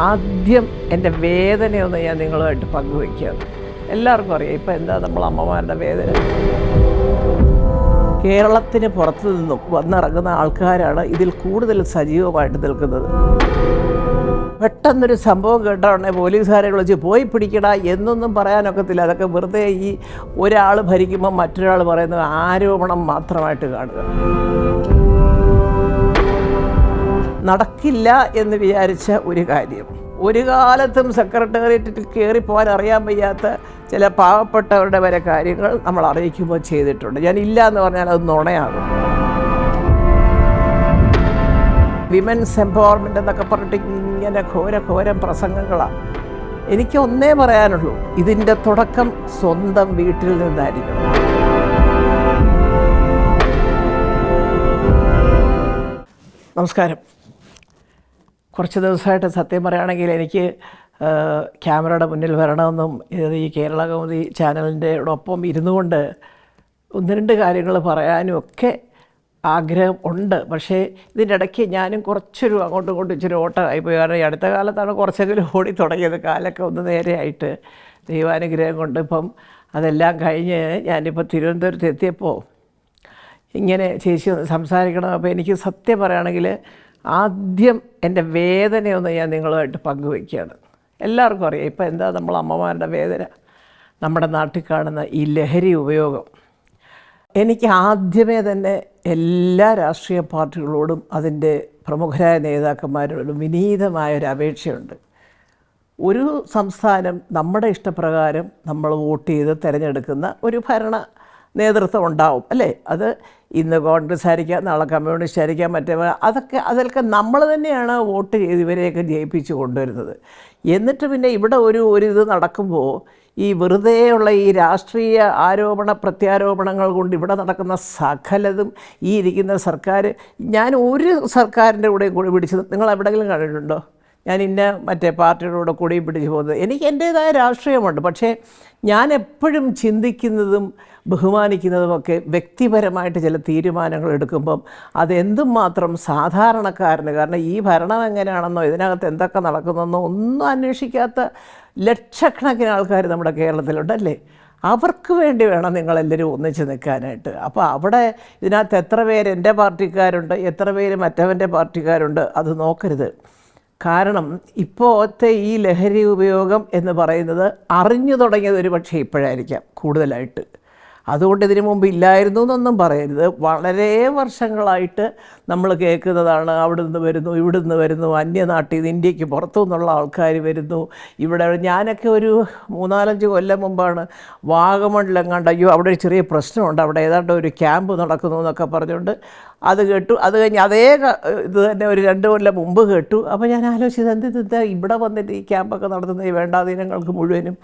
ആദ്യം എൻ്റെ വേദനയൊന്ന് ഞാൻ നിങ്ങളുമായിട്ട് പങ്കുവയ്ക്കുകയാണ്. എല്ലാവർക്കും അറിയാം ഇപ്പം എന്താ നമ്മൾ അമ്മമാരുടെ വേദന. കേരളത്തിന് പുറത്തു നിന്നും വന്നിറങ്ങുന്ന ആൾക്കാരാണ് ഇതിൽ കൂടുതൽ സജീവമായിട്ട് നിൽക്കുന്നത്. പെട്ടെന്നൊരു സംഭവം കേട്ടാണെ പോലീസുകാരെ വിളിച്ച് പോയി പിടിക്കടാ എന്നൊന്നും പറയാനൊക്കത്തില്ല. അതൊക്കെ വെറുതെ ഈ ഒരാൾ ഭരിക്കുമ്പോൾ മറ്റൊരാൾ പറയുന്നത് ആരോപണം മാത്രമായിട്ട് കാണുക. നടക്കില്ല എന്ന് വിചാരിച്ച ഒരു കാര്യം ഒരു കാലത്തും സെക്രട്ടേറിയറ്റിൽ കയറിപ്പോകാൻ അറിയാൻ വയ്യാത്ത ചില പാവപ്പെട്ടവരുടെ വരെ കാര്യങ്ങൾ നമ്മൾ അറിയിക്കുമ്പോൾ ചെയ്തിട്ടുണ്ട്. ഞാൻ ഇല്ല എന്ന് പറഞ്ഞാൽ അത് നുണയാകും. വിമൻസ് എംപവർമെൻ്റ് എന്നൊക്കെ പറഞ്ഞിട്ട് ഇങ്ങനെ ഘോരം പ്രസംഗങ്ങളാണ്. എനിക്ക് ഒന്നേ പറയാനുള്ളൂ, ഇതിൻ്റെ തുടക്കം സ്വന്തം വീട്ടിൽ നിന്നായിരിക്കണം. നമസ്കാരം. കുറച്ച് ദിവസമായിട്ട് സത്യം പറയുകയാണെങ്കിൽ എനിക്ക് ക്യാമറയുടെ മുന്നിൽ വരണമെന്നും ഈ കേരള കൗമുദി ചാനലിൻ്റെ ഒപ്പം ഇരുന്നു കൊണ്ട് ഒന്ന് രണ്ട് കാര്യങ്ങൾ പറയാനും ഒക്കെ ആഗ്രഹം ഉണ്ട്. പക്ഷേ ഇതിൻ്റെ ഇടയ്ക്ക് ഞാനും കുറച്ചൊരു അങ്ങോട്ടും ഇങ്ങോട്ടും ഇച്ചിരി ഓട്ടമായിപ്പോയി. കാരണം ഈ അടുത്ത കാലത്താണ് കുറച്ചെങ്കിലും ഓടി തുടങ്ങിയത്. കാലൊക്കെ ഒന്ന് നേരെയായിട്ട് ദൈവാനുഗ്രഹം കൊണ്ട് ഇപ്പം അതെല്ലാം കഴിഞ്ഞ് ഞാനിപ്പോൾ തിരുവനന്തപുരത്ത് എത്തിയപ്പോൾ ഇങ്ങനെ ചേച്ചി ഒന്ന് സംസാരിക്കണം. അപ്പോൾ എനിക്ക് സത്യം പറയുകയാണെങ്കിൽ ആദ്യം എൻ്റെ വേദനയൊന്ന് ഞാൻ നിങ്ങളുമായിട്ട് പങ്കുവയ്ക്കുകയാണ്. എല്ലാവർക്കും അറിയാം ഇപ്പം എന്താ നമ്മൾ അമ്മമാരുടെ വേദന. നമ്മുടെ നാട്ടിൽ കാണുന്ന ഈ ലഹരി ഉപയോഗം. എനിക്ക് ആദ്യമേ തന്നെ എല്ലാ രാഷ്ട്രീയ പാർട്ടികളോടും അതിൻ്റെ പ്രമുഖരായ നേതാക്കന്മാരോടും വിനീതമായൊരു അപേക്ഷയുണ്ട്. ഒരു സംസ്ഥാനം നമ്മുടെ ഇഷ്ടപ്രകാരം നമ്മൾ വോട്ട് ചെയ്ത് തിരഞ്ഞെടുക്കുന്ന ഒരു ഭരണ നേതൃത്വം ഉണ്ടാവും അല്ലേ? അത് ഇന്ന് കോൺഗ്രസ് ആയിരിക്കാം, നാളെ കമ്മ്യൂണിസ്റ്റ് ആയിരിക്കാം, അതൊക്കെ നമ്മൾ തന്നെയാണ് വോട്ട് ചെയ്ത് ഇവരെയൊക്കെ ജയിപ്പിച്ച് കൊണ്ടുവരുന്നത്. എന്നിട്ട് പിന്നെ ഇവിടെ ഒരു ഇത് നടക്കുമ്പോൾ ഈ വെറുതെയുള്ള ഈ രാഷ്ട്രീയ ആരോപണ പ്രത്യാരോപണങ്ങൾ കൊണ്ട് ഇവിടെ നടക്കുന്ന സകലതും ഈ ഇരിക്കുന്ന സർക്കാർ, ഞാൻ ഒരു സർക്കാരിൻ്റെ കൂടെ പിടിച്ചത് നിങ്ങൾ എവിടെയെങ്കിലും കണ്ടിട്ടുണ്ടോ? ഞാൻ മറ്റേ പാർട്ടിയുടെ കൂടെ കൂടി പിടിച്ച് പോകുന്നത്. എനിക്ക് എൻ്റേതായ രാഷ്ട്രീയമുണ്ട്. പക്ഷേ ഞാൻ എപ്പോഴും ചിന്തിക്കുന്നതും ബഹുമാനിക്കുന്നതുമൊക്കെ വ്യക്തിപരമായിട്ട് ചില തീരുമാനങ്ങൾ എടുക്കുമ്പം അതെന്തും മാത്രം സാധാരണക്കാരന്, കാരണം ഈ ഭരണം എങ്ങനെയാണെന്നോ ഇതിനകത്ത് എന്തൊക്കെ നടക്കുന്നതെന്നോ ഒന്നും അന്വേഷിക്കാത്ത ലക്ഷക്കണക്കിന് ആൾക്കാർ നമ്മുടെ കേരളത്തിലുണ്ടല്ലേ. അവർക്ക് വേണ്ടി വേണം നിങ്ങളെല്ലാവരും ഒന്നിച്ച് നിൽക്കാനായിട്ട്. അപ്പോൾ അവിടെ ഇതിനകത്ത് എത്ര പേര് എൻ്റെ പാർട്ടിക്കാരുണ്ട്, എത്ര പേര് മറ്റവൻ്റെ പാർട്ടിക്കാരുണ്ട്, അത് നോക്കരുത്. കാരണം ഇപ്പോഴത്തെ ഈ ലഹരി ഉപയോഗം എന്ന് പറയുന്നത് അറിഞ്ഞു തുടങ്ങിയത് ഒരു പക്ഷേ ഇപ്പോഴായിരിക്കാം കൂടുതലായിട്ട്. അതുകൊണ്ട് ഇതിനു മുമ്പ് ഇല്ലായിരുന്നു എന്നൊന്നും പറയരുത്. വളരെ വർഷങ്ങളായിട്ട് നമ്മൾ കേൾക്കുന്നതാണ്. അവിടെ നിന്ന് വരുന്നു, ഇവിടെ നിന്ന് വരുന്നു, അന്യനാട്ടിൽ നിന്ന് ഇന്ത്യക്ക് പുറത്തു നിന്നുള്ള ആൾക്കാർ വരുന്നു. ഇവിടെ ഞാനൊക്കെ ഒരു 3-4 കൊല്ലം മുമ്പാണ് വാഗമണിലെങ്ങാണ്ട് അവിടെ ഒരു ചെറിയ പ്രശ്നമുണ്ട്, അവിടെ ഏതാണ്ട് ഒരു ക്യാമ്പ് നടക്കുന്നു എന്നൊക്കെ പറഞ്ഞുകൊണ്ട് അത് കേട്ടു. അത് കഴിഞ്ഞ് അതേ ഇത് തന്നെ ഒരു 2 കൊല്ലം മുമ്പ് കേട്ടു. അപ്പോൾ ഞാൻ ആലോചിച്ചത് എന്താ ഇവിടെ വന്നിട്ട് ഈ ക്യാമ്പൊക്കെ നടത്തുന്നത് ഈ വേണ്ടാധീനങ്ങൾക്ക് മുഴുവനും.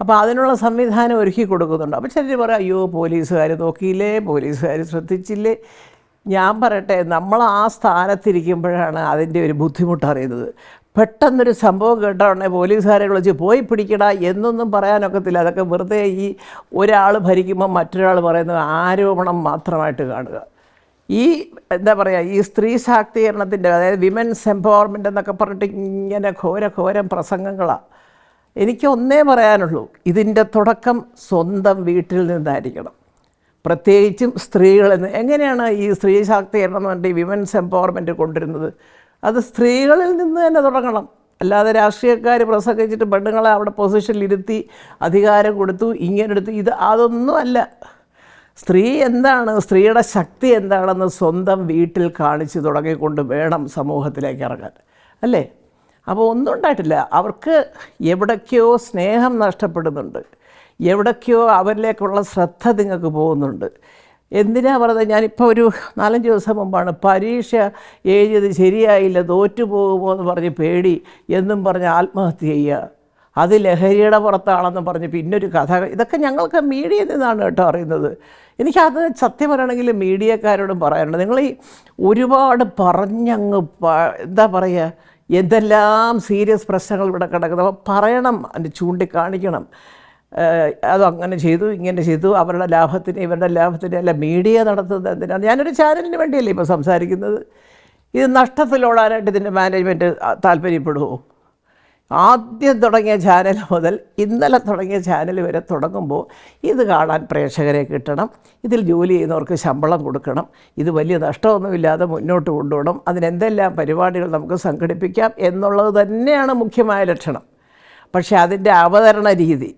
അപ്പോൾ അതിനുള്ള സംവിധാനം ഒരുക്കി കൊടുക്കുന്നുണ്ട്. അപ്പോൾ ചിലർ പറയാം, അയ്യോ പോലീസുകാർ നോക്കിയില്ലേ, പോലീസുകാർ ശ്രദ്ധിച്ചില്ലേ. ഞാൻ പറയട്ടെ, നമ്മൾ ആ സ്ഥാനത്തിരിക്കുമ്പോഴാണ് അതിൻ്റെ ഒരു ബുദ്ധിമുട്ട് അറിയുന്നത്. പെട്ടെന്നൊരു സംഭവം കേട്ടാണെ പോലീസുകാരെ വിളിച്ച് പോയി പിടിക്കടാ എന്നൊന്നും പറയാനൊക്കത്തില്ല. അതൊക്കെ വെറുതെ ഈ ഒരാൾ ഭരിക്കുമ്പോൾ മറ്റൊരാൾ പറയുന്നത് ആരോപണം മാത്രമായിട്ട് കാണുക. ഈ എന്താ പറയുക, ഈ സ്ത്രീ ശാക്തീകരണത്തിൻ്റെ, അതായത് വിമൻസ് എംപവർമെൻ്റ് എന്നൊക്കെ പറഞ്ഞിട്ട് ഇങ്ങനെ ഘോരം പ്രസംഗങ്ങളാണ്. എനിക്ക് ഒന്നേ പറയാനുള്ളൂ, ഇതിൻ്റെ തുടക്കം സ്വന്തം വീട്ടിൽ നിന്നായിരിക്കണം. പ്രത്യേകിച്ചും സ്ത്രീകളെന്ന്. എങ്ങനെയാണ് ഈ സ്ത്രീ ശാക്തീകരണം എന്ന് പറഞ്ഞിട്ട് ഈ വിമൻസ് എംപവർമെൻറ്റ് കൊണ്ടുവരുന്നത്? അത് സ്ത്രീകളിൽ നിന്ന് തന്നെ തുടങ്ങണം. അല്ലാതെ രാഷ്ട്രീയക്കാർ പ്രസംഗിച്ചിട്ട് പെണ്ണുങ്ങളെ അവിടെ പൊസിഷനിലിരുത്തി അധികാരം കൊടുത്തു ഇങ്ങനെടുത്തു, അതൊന്നും അല്ല. സ്ത്രീ എന്താണ്, സ്ത്രീയുടെ ശക്തി എന്താണെന്ന് സ്വന്തം വീട്ടിൽ കാണിച്ച് തുടങ്ങിക്കൊണ്ട് വേണം സമൂഹത്തിലേക്ക് ഇറങ്ങാൻ അല്ലേ? അപ്പോൾ ഒന്നും ഉണ്ടായിട്ടില്ല. അവർക്ക് എവിടേക്കോ സ്നേഹം നഷ്ടപ്പെടുന്നുണ്ട്, എവിടേക്കോ അവരിലേക്കുള്ള ശ്രദ്ധ നിങ്ങൾക്ക് പോകുന്നുണ്ട്. എന്തിനാ പറയുന്നത്? ഞാനിപ്പോൾ ഒരു 4-5 ദിവസം മുമ്പാണ് പരീക്ഷ എഴുതിയത് ശരിയായില്ല, തോറ്റു പോകുമോ എന്ന് പറഞ്ഞ് പേടി എന്നും പറഞ്ഞ് ആത്മഹത്യ ചെയ്യുക. അത് ലഹരിയുടെ പുറത്താണെന്ന് പറഞ്ഞ് പിന്നൊരു കഥ. ഇതൊക്കെ ഞങ്ങൾക്ക് മീഡിയയിൽ നിന്നാണ് കേട്ടോ അറിയുന്നത്. എനിക്കത് സത്യം പറയുകയാണെങ്കിൽ മീഡിയക്കാരോടും പറയാനുണ്ട്, നിങ്ങൾ ഈ ഒരുപാട് പറഞ്ഞങ്ങ് എന്താ പറയുക, എന്തെല്ലാം സീരിയസ് പ്രശ്നങ്ങൾ ഇവിടെ കിടക്കുന്നത് അപ്പോൾ പറയണം, അതിൻ്റെ ചൂണ്ടിക്കാണിക്കണം. അതങ്ങനെ ചെയ്തു ഇങ്ങനെ ചെയ്തു, അവരുടെ ലാഭത്തിന് ഇവരുടെ ലാഭത്തിന് അല്ല മീഡിയ നടത്തുന്നത് എന്തിനാണ്? ഞാനൊരു ചാനലിന് വേണ്ടിയല്ലേ ഇപ്പോൾ സംസാരിക്കുന്നത്. ഇത് നഷ്ടത്തിലോടാനായിട്ട് ഇതിൻ്റെ മാനേജ്മെൻറ്റ് താല്പര്യപ്പെടുമോ? ആദ്യം തുടങ്ങിയ ചാനൽ മുതൽ ഇന്നലെ തുടങ്ങിയ ചാനൽ വരെ തുടങ്ങുമ്പോൾ ഇത് കാണാൻ പ്രേക്ഷകരെ കിട്ടണം, ഇതിൽ ജോലി ചെയ്യുന്നവർക്ക് ശമ്പളം കൊടുക്കണം, ഇത് വലിയ നഷ്ടമൊന്നുമില്ലാതെ മുന്നോട്ട് കൊണ്ടുപോകണം, അതിനെന്തെല്ലാം പരിപാടികൾ നമുക്ക് സംഘടിപ്പിക്കാം എന്നുള്ളത് തന്നെയാണ് മുഖ്യമായ ലക്ഷണം. പക്ഷേ അതിൻ്റെ അവതരണ രീതി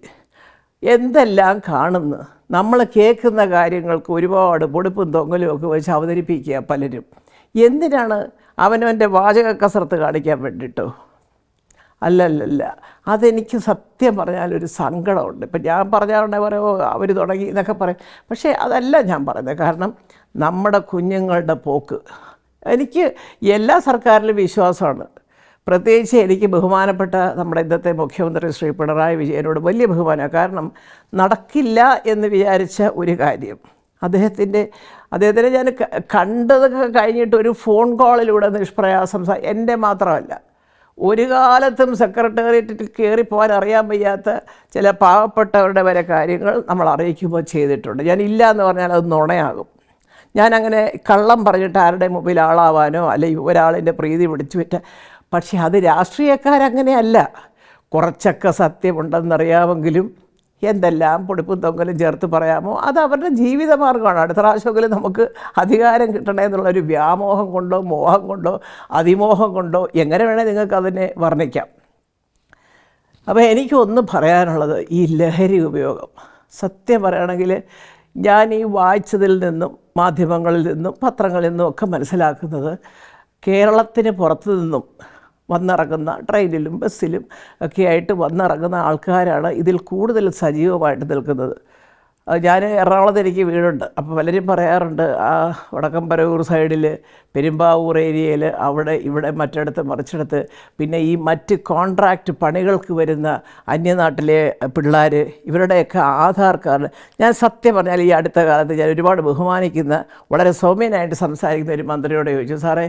എന്തെല്ലാം കാണുന്നു, നമ്മൾ കേൾക്കുന്ന കാര്യങ്ങൾക്ക് ഒരുപാട് പൊടിപ്പും തൊങ്ങലും ഒക്കെ വെച്ച് അവതരിപ്പിക്കുക പലരും. എന്തിനാണ്? അവനവൻ്റെ വാചക കസരത്ത് കാണിക്കാൻ വേണ്ടിയിട്ടോ? അല്ലല്ലല്ല, അതെനിക്ക് സത്യം പറഞ്ഞാലൊരു സങ്കടമുണ്ട്. ഇപ്പം ഞാൻ പറഞ്ഞാൽ പറയുമോ അവർ തുടങ്ങി എന്നൊക്കെ പറയും, പക്ഷേ അതല്ല ഞാൻ പറയുന്നത്. കാരണം നമ്മുടെ കുഞ്ഞുങ്ങളുടെ പോക്ക്, എനിക്ക് എല്ലാ സർക്കാരിലും വിശ്വാസമാണ്. പ്രത്യേകിച്ച് എനിക്ക് ബഹുമാനപ്പെട്ട നമ്മുടെ ഇന്നത്തെ മുഖ്യമന്ത്രി ശ്രീ പിണറായി വിജയനോട് വലിയ ബഹുമാനമാണ്. കാരണം നടക്കില്ല എന്ന് വിചാരിച്ച ഒരു കാര്യം അദ്ദേഹത്തിനെ ഞാൻ കണ്ടതൊക്കെ കഴിഞ്ഞിട്ട് ഒരു ഫോൺ കോളിലൂടെ നിഷ്പ്രയാസം, എൻ്റെ മാത്രമല്ല, ഒരു കാലത്തും സെക്രട്ടേറിയറ്റിൽ കയറിപ്പോകാൻ അറിയാൻ വയ്യാത്ത ചില പാവപ്പെട്ടവരുടെ വരെ കാര്യങ്ങൾ നമ്മൾ അറിയിക്കുമ്പോൾ ചെയ്തിട്ടുണ്ട്. ഞാൻ ഇല്ല എന്ന് പറഞ്ഞാൽ അത് നുണയാകും. ഞാനങ്ങനെ കള്ളം പറഞ്ഞിട്ട് ആരുടെ മുമ്പിൽ ആളാവാനോ അല്ലെങ്കിൽ ഒരാളിൻ്റെ പ്രീതി പിടിച്ചു പറ്റ. പക്ഷേ അത് രാഷ്ട്രീയക്കാരങ്ങനെയല്ല. കുറച്ചൊക്കെ സത്യമുണ്ടെന്നറിയാമെങ്കിലും എന്തെല്ലാം പൊടിപ്പും തൊങ്ങലും ചേർത്ത് പറയാമോ, അത് അവരുടെ ജീവിതമാർഗ്ഗമാണ്. അടുത്ത പ്രാവശ്യമെങ്കിലും നമുക്ക് അധികാരം കിട്ടണേ എന്നുള്ളൊരു വ്യാമോഹം കൊണ്ടോ മോഹം കൊണ്ടോ അതിമോഹം കൊണ്ടോ എങ്ങനെ വേണേൽ നിങ്ങൾക്ക് അതിനെ വർണ്ണിക്കാം. അപ്പോൾ എനിക്കൊന്ന് പറയാനുള്ളത്, ഈ ലഹരി ഉപയോഗം സത്യം പറയുകയാണെങ്കിൽ ഞാൻ ഈ വായിച്ചതിൽ നിന്നും മാധ്യമങ്ങളിൽ നിന്നും പത്രങ്ങളിൽ നിന്നും ഒക്കെ മനസ്സിലാക്കുന്നത്, കേരളത്തിന് പുറത്തു നിന്നും വന്നിറങ്ങുന്ന ട്രെയിനിലും ബസ്സിലും ഒക്കെ ആയിട്ട് വന്നിറങ്ങുന്ന ആൾക്കാരാണ് ഇതിൽ കൂടുതൽ സജീവമായിട്ട് നിൽക്കുന്നത്. ഞാൻ എറണാകുളത്ത് എനിക്ക് വീടുണ്ട്. അപ്പോൾ പലരും പറയാറുണ്ട്, ആ വടക്കം പരവൂർ സൈഡിൽ പെരുമ്പാവൂർ ഏരിയയിൽ അവിടെ ഇവിടെ മറ്റിടത്ത് മറിച്ചിടത്ത്, പിന്നെ ഈ മറ്റ് കോൺട്രാക്റ്റ് പണികൾക്ക് വരുന്ന അന്യനാട്ടിലെ പിള്ളേർ, ഇവരുടെയൊക്കെ ആധാർ കാർഡ്, ഞാൻ സത്യം പറഞ്ഞാൽ ഈ അടുത്ത കാലത്ത് ഞാൻ ഒരുപാട് ബഹുമാനിക്കുന്ന വളരെ സൗമ്യനായിട്ട് സംസാരിക്കുന്ന ഒരു മന്ത്രിയോട് ചോദിച്ചു, സാറേ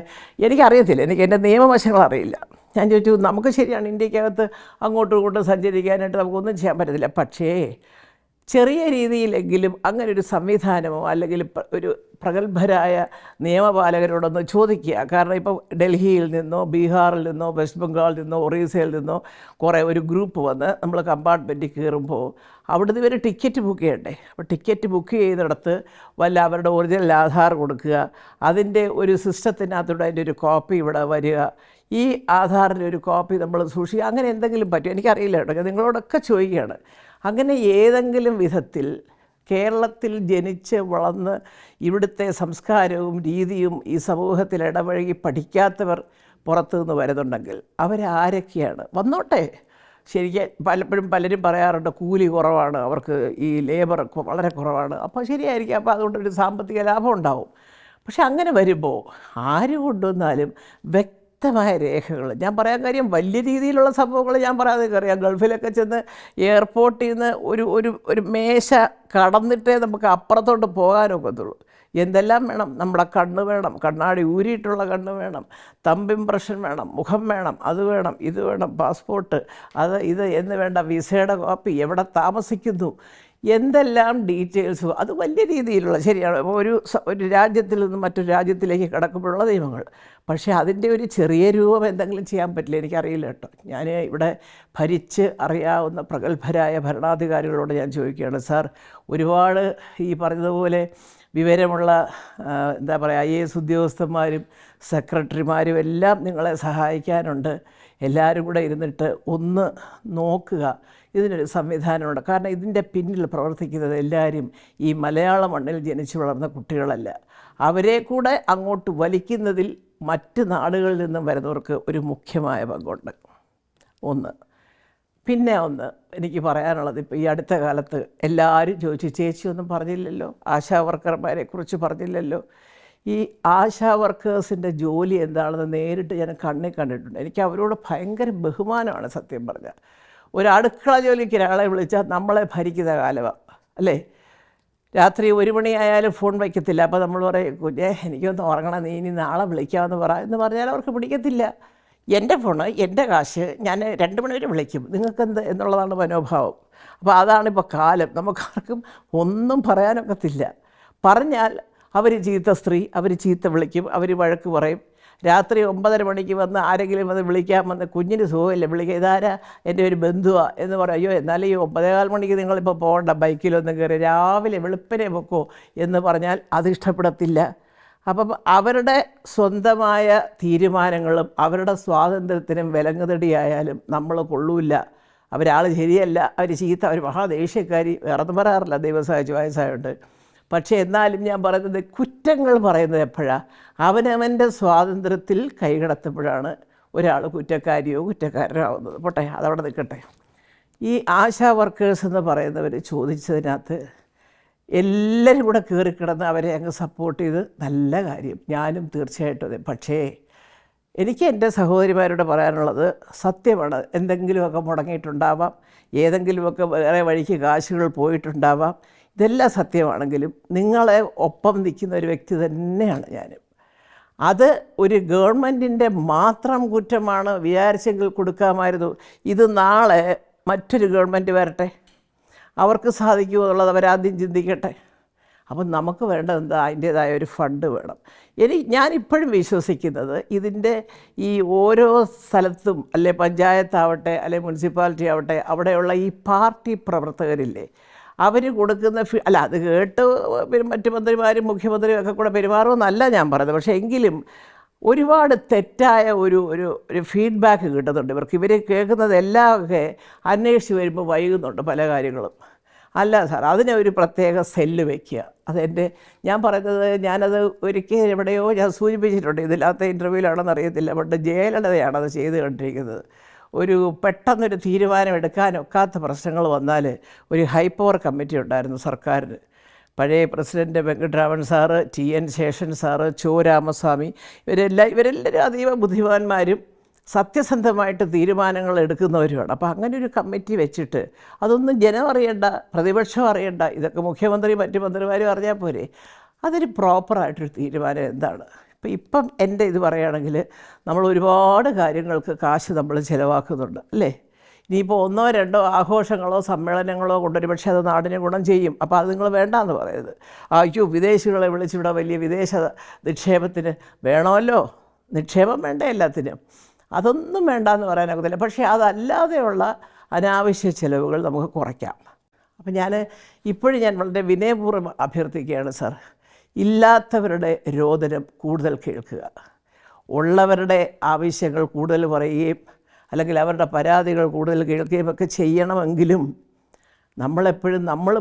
എനിക്കറിയത്തില്ല, എനിക്ക് എൻ്റെ നിയമവശങ്ങൾ അറിയില്ല. ഞാൻ ചോദിച്ചു, നമുക്ക് ശരിയാണ് ഇന്ത്യക്കകത്ത് അങ്ങോട്ടും ഇങ്ങോട്ടും സഞ്ചരിക്കാനായിട്ട് നമുക്കൊന്നും ചെയ്യാൻ പറ്റത്തില്ല, പക്ഷേ ചെറിയ രീതിയിലെങ്കിലും അങ്ങനെ ഒരു സംവിധാനമോ അല്ലെങ്കിൽ ഒരു പ്രഗത്ഭരായ നിയമപാലകരോടൊന്ന് ചോദിക്കുക. കാരണം ഇപ്പോൾ ഡൽഹിയിൽ നിന്നോ ബീഹാറിൽ നിന്നോ വെസ്റ്റ് ബംഗാളിൽ നിന്നോ ഒറീസയിൽ നിന്നോ കുറേ ഒരു ഗ്രൂപ്പ് വന്ന് നമ്മൾ കമ്പാർട്ട്മെൻറ്റിൽ കയറുമ്പോൾ അവിടുന്ന് ഇവർ ടിക്കറ്റ് ബുക്ക് ചെയ്യണ്ടേ. അപ്പോൾ ടിക്കറ്റ് ബുക്ക് ചെയ്യുന്നിടത്ത് വല്ല അവരുടെ ഒറിജിനൽ ആധാർ കൊടുക്കുക, അതിൻ്റെ ഒരു സിസ്റ്റത്തിനകത്തൂടെ അതിൻ്റെ ഒരു കോപ്പി ഇവിടെ വരിക, ഈ ആധാറിൻ്റെ ഒരു കോപ്പി നമ്മൾ സൂക്ഷിക്കുക, അങ്ങനെ എന്തെങ്കിലും പറ്റും. എനിക്കറിയില്ല കേട്ടോ, ഞാൻ നിങ്ങളോടൊക്കെ ചോദിക്കുകയാണ്. അങ്ങനെ ഏതെങ്കിലും വിധത്തിൽ കേരളത്തിൽ ജനിച്ച് വളർന്ന് ഇവിടുത്തെ സംസ്കാരവും രീതിയും ഈ സമൂഹത്തിൽ ഇടപഴകി പഠിക്കാത്തവർ പുറത്തു നിന്ന് വരുന്നുണ്ടെങ്കിൽ അവരാരൊക്കെയാണ്? വന്നോട്ടെ. ശരിക്കും പലരും പറയാറുണ്ട് കൂലി കുറവാണ്, അവർക്ക് ഈ ലേബർ വളരെ കുറവാണ്. അപ്പോൾ ശരിയായിരിക്കും, അപ്പോൾ അതുകൊണ്ടൊരു സാമ്പത്തിക ലാഭം ഉണ്ടാവും. പക്ഷെ അങ്ങനെ വരുമ്പോൾ ആര് കൊണ്ടുവന്നാലും വ്യക്തമായ രേഖകൾ, ഞാൻ പറയാൻ കാര്യം വലിയ രീതിയിലുള്ള സംഭവങ്ങൾ ഞാൻ പറയാതെ അറിയാം. ഗൾഫിലൊക്കെ ചെന്ന് എയർപോർട്ടിൽ നിന്ന് ഒരു മേശ കടന്നിട്ടേ നമുക്ക് അപ്പുറത്തോട്ട് പോകാനൊക്കത്തുള്ളൂ. എന്തെല്ലാം വേണം? നമ്മുടെ കണ്ണ് വേണം, കണ്ണാടി ഊരിയിട്ടുള്ള കണ്ണ് വേണം, തമ്പ് ഇംപ്രഷൻ വേണം, മുഖം വേണം, അത് വേണം, ഇത് വേണം, പാസ്പോർട്ട്, ഇത് എന്ന് വേണ്ട, വിസയുടെ കോപ്പി, എവിടെ താമസിക്കുന്നു, എന്തെല്ലാം ഡീറ്റെയിൽസ്. അത് വലിയ രീതിയിലുള്ള, ശരിയാണ്, ഒരു രാജ്യത്തിൽ നിന്ന് മറ്റൊരു രാജ്യത്തിലേക്ക് കടക്കുമ്പോഴുള്ള നിയമങ്ങൾ. പക്ഷേ അതിൻ്റെ ഒരു ചെറിയ രൂപം എന്തെങ്കിലും ചെയ്യാൻ പറ്റില്ല, എനിക്കറിയില്ല കേട്ടോ. ഞാൻ ഇവിടെ ഭരിച്ച് അറിയാവുന്ന പ്രഗത്ഭരായ ഭരണാധികാരികളോട് ഞാൻ ചോദിക്കുകയാണ്, സാർ ഒരുപാട് ഈ പറഞ്ഞതുപോലെ വിവരമുള്ള എന്താ പറയുക IAS ഉദ്യോഗസ്ഥന്മാരും സെക്രട്ടറിമാരും എല്ലാം നിങ്ങളെ സഹായിക്കാനുണ്ട്, എല്ലാവരും കൂടെ ഇരുന്നിട്ട് ഒന്ന് നോക്കുക, ഇതിനൊരു സംവിധാനമുണ്ട്. കാരണം ഇതിൻ്റെ പിന്നിൽ പ്രവർത്തിക്കുന്നത് എല്ലാവരും ഈ മലയാള മണ്ണിൽ ജനിച്ചു വളർന്ന കുട്ടികളല്ല. അവരെ കൂടെ അങ്ങോട്ട് വലിക്കുന്നതിൽ മറ്റ് നാടുകളിൽ നിന്നും വരുന്നവർക്ക് ഒരു മുഖ്യമായ പങ്കുണ്ട്. പിന്നെ എനിക്ക് പറയാനുള്ളത്, ഇപ്പോൾ ഈ അടുത്ത കാലത്ത് എല്ലാവരും ചോദിച്ചു, ചേച്ചി ഒന്നും പറഞ്ഞില്ലല്ലോ, ആശാ വർക്കർമാരെ കുറിച്ച് പറഞ്ഞില്ലല്ലോ. ഈ ആശാ വർക്കേഴ്സിൻ്റെ ജോലി എന്താണെന്ന് നേരിട്ട് ഞാൻ കണ്ണിൽ കണ്ടിട്ടുണ്ട്. എനിക്ക് അവരോട് ഭയങ്കര ബഹുമാനമാണ് സത്യം പറഞ്ഞാൽ. ഒരു അടുക്കള ജോലിക്ക് ഒരാളെ വിളിച്ചാൽ നമ്മളെ ഭരിക്കുന്ന കാലമാണ് അല്ലേ. രാത്രി 1 മണിയായാലും ഫോൺ വയ്ക്കത്തില്ല. അപ്പോൾ നമ്മൾ പറയും, കുഞ്ഞേ എനിക്കൊന്ന് ഉറങ്ങണം, നീ ഇനി നാളെ വിളിക്കാമെന്ന് എന്ന് പറഞ്ഞാൽ അവർക്ക് പിടിക്കത്തില്ല. എൻ്റെ ഫോണ്, എൻ്റെ കാശ്, ഞാൻ 2 മണി വരെ വിളിക്കും, നിങ്ങൾക്കെന്ത് എന്നുള്ളതാണ് മനോഭാവം. അപ്പോൾ അതാണിപ്പോൾ കാലം. നമുക്കാർക്കും ഒന്നും പറയാനൊക്കത്തില്ല. പറഞ്ഞാൽ അവർ ചീത്ത സ്ത്രീ, അവർ ചീത്ത വിളിക്കും, അവർ വഴക്ക് പറയും. രാത്രി 9:30 മണിക്ക് വന്ന് ആരെങ്കിലും വന്ന് വിളിക്കാൻ വന്ന് കുഞ്ഞിന് സുഖമില്ല വിളിക്കുക ഇതാരാ എൻ്റെ ഒരു ബന്ധുവാണ് എന്ന് പറയും. അയ്യോ എന്നാലും ഈ 9:15 മണിക്ക് നിങ്ങളിപ്പോൾ പോകണ്ട, ബൈക്കിലൊന്നും കയറി രാവിലെ വെളുപ്പിനെ വെക്കോ എന്ന് പറഞ്ഞാൽ അത് ഇഷ്ടപ്പെടത്തില്ല. അപ്പം അവരുടെ സ്വന്തമായ തീരുമാനങ്ങളും അവരുടെ സ്വാതന്ത്ര്യത്തിനും വിലങ്ങുതടിയായാലും നമ്മൾ കൊള്ളൂല്ല. അവരാൾ ശരിയല്ല, അവർ ചീത്ത, അവർ മഹാദേഷ്യക്കാരി, വേറൊന്നും പറയാറില്ല ദൈവം സഹായിച്ചു വയസ്സായിട്ട്. പക്ഷേ എന്നാലും ഞാൻ പറയുന്നത് കുറ്റങ്ങൾ പറയുന്നത് എപ്പോഴാണ്? അവനവൻ്റെ സ്വാതന്ത്ര്യത്തിൽ കൈകടത്തുമ്പോഴാണ് ഒരാൾ കുറ്റക്കാരിയോ കുറ്റക്കാരനോ ആവുന്നത്. പോട്ടെ, അതവിടെ നിൽക്കട്ടെ. ഈ ആശാ വർക്കേഴ്സ് എന്ന് പറയുന്നവർ ചോദിച്ചതിനകത്ത് എല്ലാവരും കൂടെ കയറിക്കിടന്ന് അവരെ അങ്ങ് സപ്പോർട്ട് ചെയ്ത് നല്ല കാര്യം, ഞാനും തീർച്ചയായിട്ടും അതെ. പക്ഷേ എനിക്ക് എൻ്റെ സഹോദരിമാരോട് പറയാനുള്ളത് സത്യമാണ്. എന്തെങ്കിലുമൊക്കെ മുടങ്ങിയിട്ടുണ്ടാവാം, ഏതെങ്കിലുമൊക്കെ വേറെ വഴിക്ക് കാശുകൾ പോയിട്ടുണ്ടാവാം. ഇതെല്ലാം സത്യമാണെങ്കിലും നിങ്ങളെ ഒപ്പം നിൽക്കുന്ന ഒരു വ്യക്തി തന്നെയാണ് ഞാനും. അത് ഒരു ഗവൺമെൻറ്റിൻ്റെ മാത്രം കുറ്റമാണ് വിചാരിച്ചെങ്കിൽ കൊടുക്കാമായിരുന്നു. ഇത് നാളെ മറ്റൊരു ഗവൺമെൻറ് വരട്ടെ, അവർക്ക് സാധിക്കുമോ എന്നുള്ളത് അവരാദ്യം ചിന്തിക്കട്ടെ. അപ്പം നമുക്ക് വേണ്ടത് എന്താ? അതിൻ്റേതായ ഒരു ഫണ്ട് വേണം. ഞാനിപ്പോഴും വിശ്വസിക്കുന്നത് ഇതിൻ്റെ ഈ ഓരോ സ്ഥലത്തും അല്ലെ പഞ്ചായത്താവട്ടെ അല്ലെ മുനിസിപ്പാലിറ്റി ആവട്ടെ അവിടെയുള്ള ഈ പാർട്ടി പ്രവർത്തകരില്ലേ, അവർ കൊടുക്കുന്ന അല്ല അത് കേട്ട് മറ്റു മന്ത്രിമാരും മുഖ്യമന്ത്രിയും ഒക്കെ കൂടെ പെരുമാറുമെന്നല്ല ഞാൻ പറയുന്നത്. പക്ഷേ എങ്കിലും ഒരുപാട് തെറ്റായ ഒരു ഒരു ഒരു ഫീഡ്ബാക്ക് കിട്ടുന്നുണ്ട് ഇവർക്ക്. ഇവർ കേൾക്കുന്നത് എല്ലാം ഒക്കെ അന്വേഷിച്ച് വരുമ്പോൾ വൈകുന്നുണ്ട് പല കാര്യങ്ങളും. അല്ല സാർ, അതിനെ ഒരു പ്രത്യേക സെല്ല് വയ്ക്കുക. ഞാൻ പറയുന്നത്, ഞാനത് ഒരിക്കൽ എവിടെയോ ഞാൻ സൂചിപ്പിച്ചിട്ടുണ്ട്, ഇതില്ലാത്ത ഇൻ്റർവ്യൂവിലാണെന്ന് അറിയത്തില്ല. ബട്ട് ജയലളിതയാണത് ചെയ്ത് കണ്ടിരിക്കുന്നത്. ഒരു പെട്ടെന്നൊരു തീരുമാനം എടുക്കാനൊക്കാത്ത പ്രശ്നങ്ങൾ വന്നാൽ ഒരു ഹൈ പവർ കമ്മിറ്റി ഉണ്ടായിരുന്നു സർക്കാരിന്. പഴയ president Venkataraman sir, TN Seshan sir, Ramaswamy, ഇവരെല്ലാവരും അതീവ ബുദ്ധിമാന്മാരും സത്യസന്ധമായിട്ട് തീരുമാനങ്ങൾ എടുക്കുന്നവരുമാണ്. അപ്പോൾ അങ്ങനെ ഒരു കമ്മിറ്റി വെച്ചിട്ട് അതൊന്നും ജനം അറിയണ്ട, പ്രതിപക്ഷം അറിയണ്ട, ഇതൊക്കെ മുഖ്യമന്ത്രി മറ്റു മന്ത്രിമാരും അറിഞ്ഞാൽ പോരെ. അതൊരു പ്രോപ്പറായിട്ടൊരു തീരുമാനം എന്താണ്? ഇപ്പം എൻ്റെ ഇത് പറയുകയാണെങ്കിൽ നമ്മൾ ഒരുപാട് കാര്യങ്ങൾക്ക് കാശ് നമ്മൾ ചിലവാക്കുന്നുണ്ട് അല്ലേ? ഇനിയിപ്പോൾ 1 or 2 ആഘോഷങ്ങളോ സമ്മേളനങ്ങളോ കൊണ്ടൊരു പക്ഷേ അത് നാടിന് ഗുണം ചെയ്യും. അപ്പോൾ അത് നിങ്ങൾ വേണ്ടാന്ന് പറയരുത്. അയ്യോ വിദേശികളെ വിളിച്ചിവിടെ വലിയ വിദേശ നിക്ഷേപത്തിന് വേണമല്ലോ, നിക്ഷേപം വേണ്ട എല്ലാത്തിനും, അതൊന്നും വേണ്ടാന്ന് പറയാനാകത്തില്ല. പക്ഷേ അതല്ലാതെയുള്ള അനാവശ്യ ചിലവുകൾ നമുക്ക് കുറയ്ക്കാം. അപ്പം ഞാൻ വളരെ വിനയപൂർവ്വം അഭ്യർത്ഥിക്കുകയാണ് സാർ, ഇല്ലാത്തവരുടെ രോദനം കൂടുതൽ കേൾക്കുക, ഉള്ളവരുടെ ആവശ്യങ്ങൾ കൂടുതൽ പറയുകയും അല്ലെങ്കിൽ അവരുടെ പരാതികൾ കൂടുതൽ കേൾക്കുകയും ഒക്കെ ചെയ്യണമെങ്കിലും നമ്മളെപ്പോഴും നമ്മളെ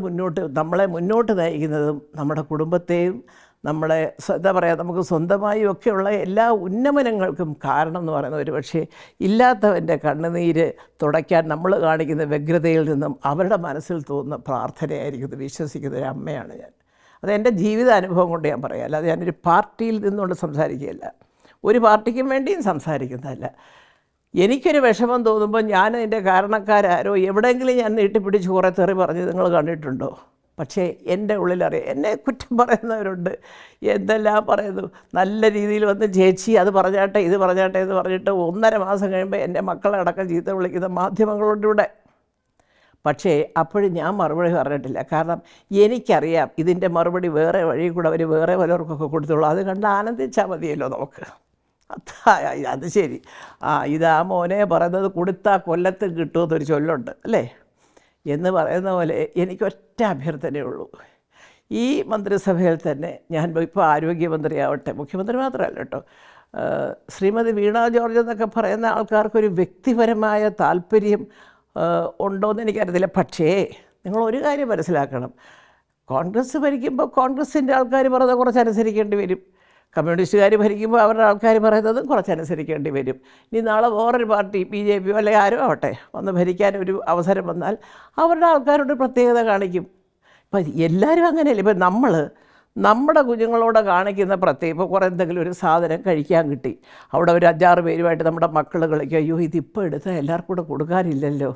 മുന്നോട്ട് നയിക്കുന്നതും നമ്മുടെ കുടുംബത്തെയും നമ്മളെ എന്താ പറയുക നമുക്ക് സ്വന്തമായും ഒക്കെയുള്ള എല്ലാ ഉന്നമനങ്ങൾക്കും കാരണം എന്ന് പറയുന്നത് ഒരു പക്ഷേ ഇല്ലാത്തവൻ്റെ കണ്ണുനീര് തുടയ്ക്കാൻ നമ്മൾ കാണിക്കുന്ന വ്യഗ്രതയിൽ നിന്നും അവരുടെ മനസ്സിൽ തോന്നുന്ന പ്രാർത്ഥനയായിരിക്കും വിശ്വസിക്കുന്ന ഒരു അമ്മയാണ് ഞാൻ. അതെൻ്റെ ജീവിതാനുഭവം കൊണ്ട് ഞാൻ പറയാം, അല്ലാതെ ഞാനൊരു പാർട്ടിയിൽ നിന്നുകൊണ്ട് സംസാരിക്കുകയല്ല, ഒരു പാർട്ടിക്കും വേണ്ടിയും സംസാരിക്കുന്നതല്ല. എനിക്കൊരു വിഷമം തോന്നുമ്പോൾ ഞാൻ അതിൻ്റെ കാരണക്കാരാരോ എവിടെയെങ്കിലും ഞാൻ നീട്ടിപ്പിടിച്ച് കുറേ തെറി പറഞ്ഞ് നിങ്ങൾ കണ്ടിട്ടുണ്ടോ? പക്ഷേ എൻ്റെ ഉള്ളിലറിയാം, എന്നെ കുറ്റം പറയുന്നവരുണ്ട്, എന്തെല്ലാം പറയുന്നു, നല്ല രീതിയിൽ വന്ന് ചേച്ചി അത് പറഞ്ഞാട്ടെ ഇത് പറഞ്ഞാട്ടെ എന്ന് പറഞ്ഞിട്ട് 1.5 മാസം കഴിയുമ്പോൾ എൻ്റെ മക്കളെ അടക്കം ചീത്ത വിളിക്കുന്ന മാധ്യമങ്ങളുടെ. പക്ഷേ അപ്പോഴും ഞാൻ മറുപടി പറഞ്ഞിട്ടില്ല. കാരണം എനിക്കറിയാം ഇതിൻ്റെ മറുപടി വേറെ വഴി കൂടെ അവർ വേറെ പലർക്കൊക്കെ കൊടുത്തുള്ളൂ. അത് കണ്ട് ആനന്ദിച്ചാൽ മതിയല്ലോ നമുക്ക്. അത് ശരി, ഇതാ മോനെ പറയുന്നത് കൊടുത്താൽ കൊല്ലത്ത് കിട്ടുമെന്നൊരു ചൊല്ലുണ്ട് അല്ലേ എന്ന് പറയുന്ന പോലെ എനിക്കൊറ്റ അഭ്യർത്ഥനയുള്ളൂ. ഈ മന്ത്രിസഭയിൽ തന്നെ ഞാൻ ഇപ്പോൾ ആരോഗ്യമന്ത്രിയാവട്ടെ, മുഖ്യമന്ത്രി മാത്രമല്ല കേട്ടോ, ശ്രീമതി വീണ ജോർജ് എന്നൊക്കെ പറയുന്ന ആൾക്കാർക്കൊരു വ്യക്തിപരമായ താല്പര്യം ഉണ്ടോയെന്ന് എനിക്കറിയത്തില്ല. പക്ഷേ നിങ്ങളൊരു കാര്യം മനസ്സിലാക്കണം, കോൺഗ്രസ് ഭരിക്കുമ്പോൾ കോൺഗ്രസിൻ്റെ ആൾക്കാർ പറയുന്നത് കുറച്ചനുസരിക്കേണ്ടി വരും, കമ്മ്യൂണിസ്റ്റുകാർ ഭരിക്കുമ്പോൾ അവരുടെ ആൾക്കാർ പറയുന്നതും കുറച്ചനുസരിക്കേണ്ടി വരും. ഇനി നാളെ വേറൊരു പാർട്ടി BJP അല്ലെങ്കിൽ ആരും ആവട്ടെ വന്ന് ഭരിക്കാൻ ഒരു അവസരം വന്നാൽ അവരുടെ ആൾക്കാരോട് പ്രത്യേകത കാണിക്കും. ഇപ്പം എല്ലാവരും അങ്ങനെയല്ല. ഇപ്പം നമ്മുടെ കുഞ്ഞുങ്ങളോട് കാണിക്കുന്ന പ്രത്യേകം, ഇപ്പോൾ കുറേ എന്തെങ്കിലും ഒരു സാധനം കഴിക്കാൻ കിട്ടി, അവിടെ ഒരു 5-6 പേരുമായിട്ട് നമ്മുടെ മക്കൾ കളിക്കുക, അയ്യോ ഇതിപ്പോൾ എടുത്താൽ എല്ലാവർക്കും കൂടെ കൊടുക്കാനില്ലല്ലോ,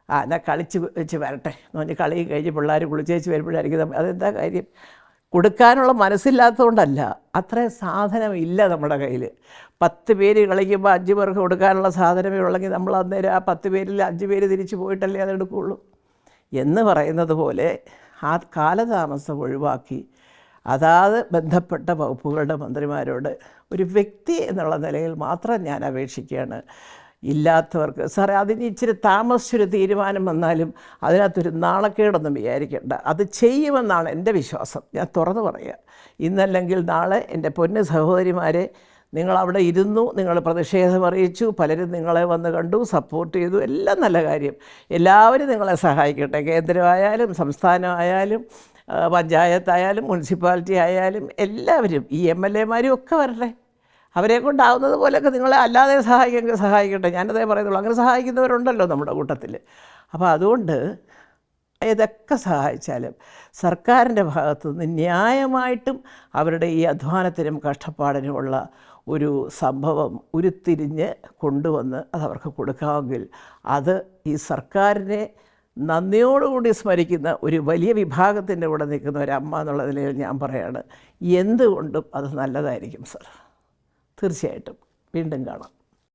എന്നാൽ കളിച്ച് വെച്ച് വരട്ടെ എന്ന് പറഞ്ഞ് കളി കഴിഞ്ഞ് പിള്ളേർ കുളിച്ചേച്ച് വരുമ്പോഴായിരിക്കും. അതെന്താ കാര്യം? കൊടുക്കാനുള്ള മനസ്സില്ലാത്തതുകൊണ്ടല്ല, അത്രയും സാധനം ഇല്ല നമ്മുടെ കയ്യിൽ. 10 പേര് കളിക്കുമ്പോൾ 5 പേർക്ക് കൊടുക്കാനുള്ള സാധനമേ ഉള്ളെങ്കിൽ നമ്മൾ അന്നേരം ആ 10 പേരിൽ 5 പേര് തിരിച്ച് പോയിട്ടല്ലേ അതെടുക്കുകയുള്ളൂ എന്ന് പറയുന്നത് പോലെ ആ കാലതാമസം ഒഴിവാക്കി അതാത് ബന്ധപ്പെട്ട വകുപ്പുകളുടെ മന്ത്രിമാരോട് ഒരു വ്യക്തി എന്നുള്ള നിലയിൽ മാത്രം ഞാൻ അപേക്ഷിക്കുകയാണ്. ഇല്ലാത്തവർക്ക് സാറേ, അതിന് ഇച്ചിരി താമസിച്ചൊരു തീരുമാനം വന്നാലും അതിനകത്തൊരു നാണക്കേടൊന്നും വിചാരിക്കേണ്ട. അത് ചെയ്യുമെന്നാണ് എൻ്റെ വിശ്വാസം. ഞാൻ തുറന്നു പറയുക, ഇന്നല്ലെങ്കിൽ നാളെ എൻ്റെ പൊന്നു സഹോദരിമാരെ, നിങ്ങളവിടെ ഇരുന്നു, നിങ്ങൾ പ്രതിഷേധം അറിയിച്ചു, പലരും നിങ്ങളെ വന്ന് കണ്ടു, സപ്പോർട്ട് ചെയ്തു, എല്ലാം നല്ല കാര്യം. എല്ലാവരും നിങ്ങളെ സഹായിക്കട്ടെ. കേന്ദ്രമായാലും സംസ്ഥാനമായാലും പഞ്ചായത്തായാലും മുനിസിപ്പാലിറ്റി ആയാലും എല്ലാവരും, ഈ MLA-മാരും ഒക്കെ വരട്ടെ. അവരെ കൊണ്ടാവുന്നത് പോലെയൊക്കെ നിങ്ങളെ അല്ലാതെ സഹായിക്കട്ടെ. ഞാനതേ പറയുന്നുള്ളൂ. അങ്ങനെ സഹായിക്കുന്നവരുണ്ടല്ലോ നമ്മുടെ കൂട്ടത്തിൽ. അപ്പോൾ അതുകൊണ്ട് ഇതൊക്കെ സഹായിച്ചാലും സർക്കാരിൻ്റെ ഭാഗത്തുനിന്ന് ന്യായമായിട്ടും അവരുടെ ഈ അധ്വാനത്തിനും കഷ്ടപ്പാടിനുമുള്ള ഒരു സംഭവം ഉരുത്തിരിഞ്ഞ് കൊണ്ടുവന്ന് അതവർക്ക് കൊടുക്കാമെങ്കിൽ അത് ഈ സർക്കാരിനെ നന്ദിയോടുകൂടി സ്മരിക്കുന്ന ഒരു വലിയ വിഭാഗത്തിൻ്റെ കൂടെ നിൽക്കുന്ന ഒരമ്മ എന്നുള്ള നിലയിൽ ഞാൻ പറയാണ്, എന്തുകൊണ്ടും അത് നല്ലതായിരിക്കും സർ. തീർച്ചയായിട്ടും. വീണ്ടും കാണാം.